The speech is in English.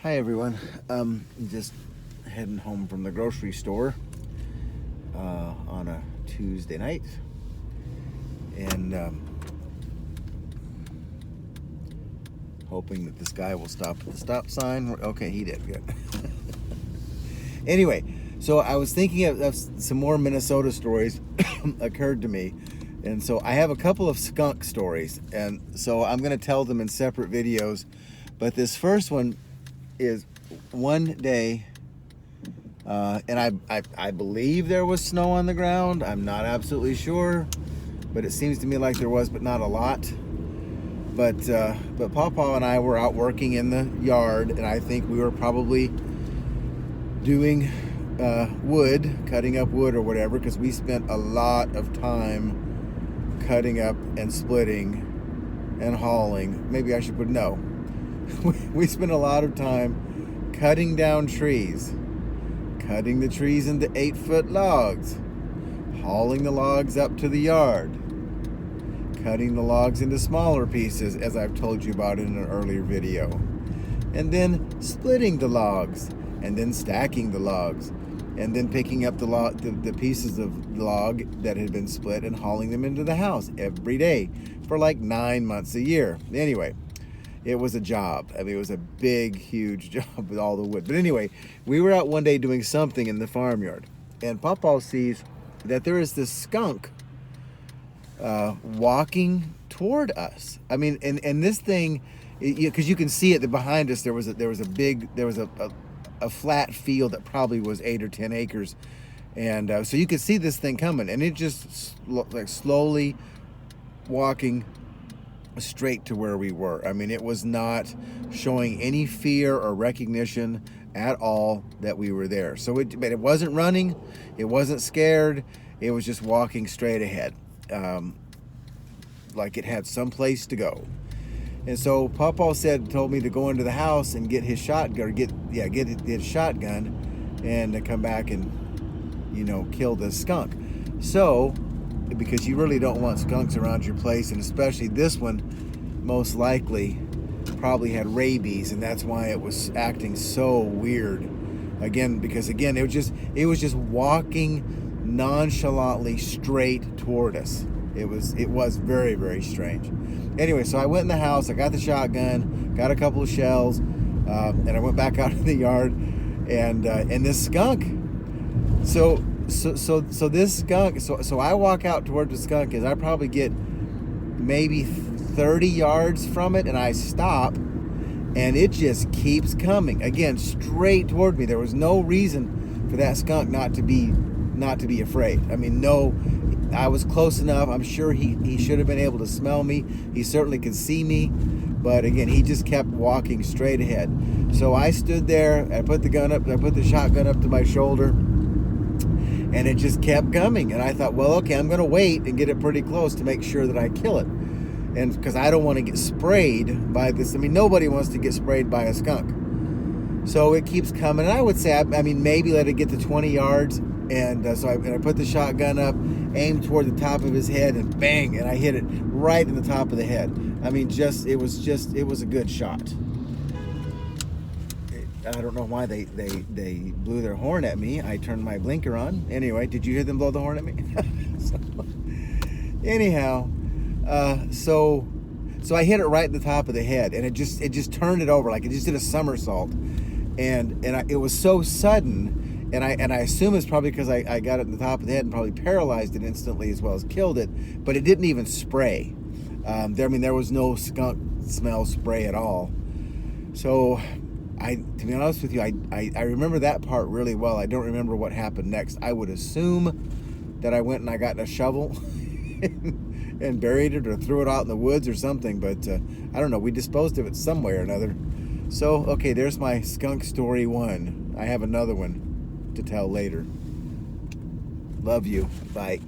Hi everyone. Just heading home from the grocery store on a Tuesday night, and hoping that this guy will stop at the stop sign. Okay, he did. Good. Anyway, so I was thinking of some more Minnesota stories occurred to me, and so I have a couple of skunk stories, and so I'm going to tell them in separate videos. But this first one is one day, and I believe there was snow on the ground. I'm not absolutely sure, but it seems to me like there was, but not a lot. But Pawpaw and I were out working in the yard, and I think we were probably doing wood, cutting up wood or whatever, because we spent a lot of time cutting up and splitting and hauling. Maybe I should put no. We spent a lot of time cutting down trees, cutting the trees into 8-foot logs, hauling the logs up to the yard, cutting the logs into smaller pieces, as I've told you about in an earlier video, and then splitting the logs, and then stacking the logs, and then picking up the pieces of log that had been split and hauling them into the house every day for like 9 months a year. Anyway, it was a job. I mean, it was a big, huge job with all the wood. But anyway, we were out one day doing something in the farmyard, and Pawpaw sees that there is this skunk walking toward us. I mean, and this thing, because you can see it behind us, there was a flat field that probably was 8 or 10 acres, and so you could see this thing coming, and it just like slowly walking straight to where we were. I mean, it was not showing any fear or recognition at all that we were there. But it wasn't running, it wasn't scared, it was just walking straight ahead, like it had some place to go. And so Pawpaw told me to go into the house and get his shotgun, or get his shotgun, and to come back and kill this skunk. So, because you really don't want skunks around your place, and especially this one most likely probably had rabies, and that's why it was acting so weird. Because it was just walking nonchalantly straight toward us. It was very, very strange. Anyway, so I went in the house, I got the shotgun, got a couple of shells, and I went back out in the yard, and this skunk. So this skunk. So I walk out toward the skunk, and I probably get maybe 30 yards from it, and I stop, and it just keeps coming again straight toward me. There was no reason for that skunk not to be afraid. I mean, no, I was close enough. I'm sure he should have been able to smell me. He certainly could see me, but again, he just kept walking straight ahead. So I stood there. I put the shotgun up to my shoulder, and it just kept coming. And I thought, well, okay, I'm going to wait and get it pretty close to make sure that I kill it. And because I don't want to get sprayed by this. I mean, nobody wants to get sprayed by a skunk. So it keeps coming. And I would say, I mean, maybe let it get to 20 yards. And so I put the shotgun up, aimed toward the top of his head, and bang, and I hit it right in the top of the head. I mean, it was a good shot. I don't know why they blew their horn at me. I turned my blinker on. Anyway, did you hear them blow the horn at me? Anyhow, so I hit it right in the top of the head, and it just turned it over, like it just did a somersault, and it was so sudden, and I assume it's probably because I got it in the top of the head and probably paralyzed it instantly as well as killed it, but it didn't even spray. There was no skunk smell spray at all. So to be honest with you, I remember that part really well. I don't remember what happened next. I would assume that I went and I got a shovel and buried it or threw it out in the woods or something, but I don't know. We disposed of it some way or another. So, okay, there's my skunk story 1. I have another one to tell later. Love you. Bye.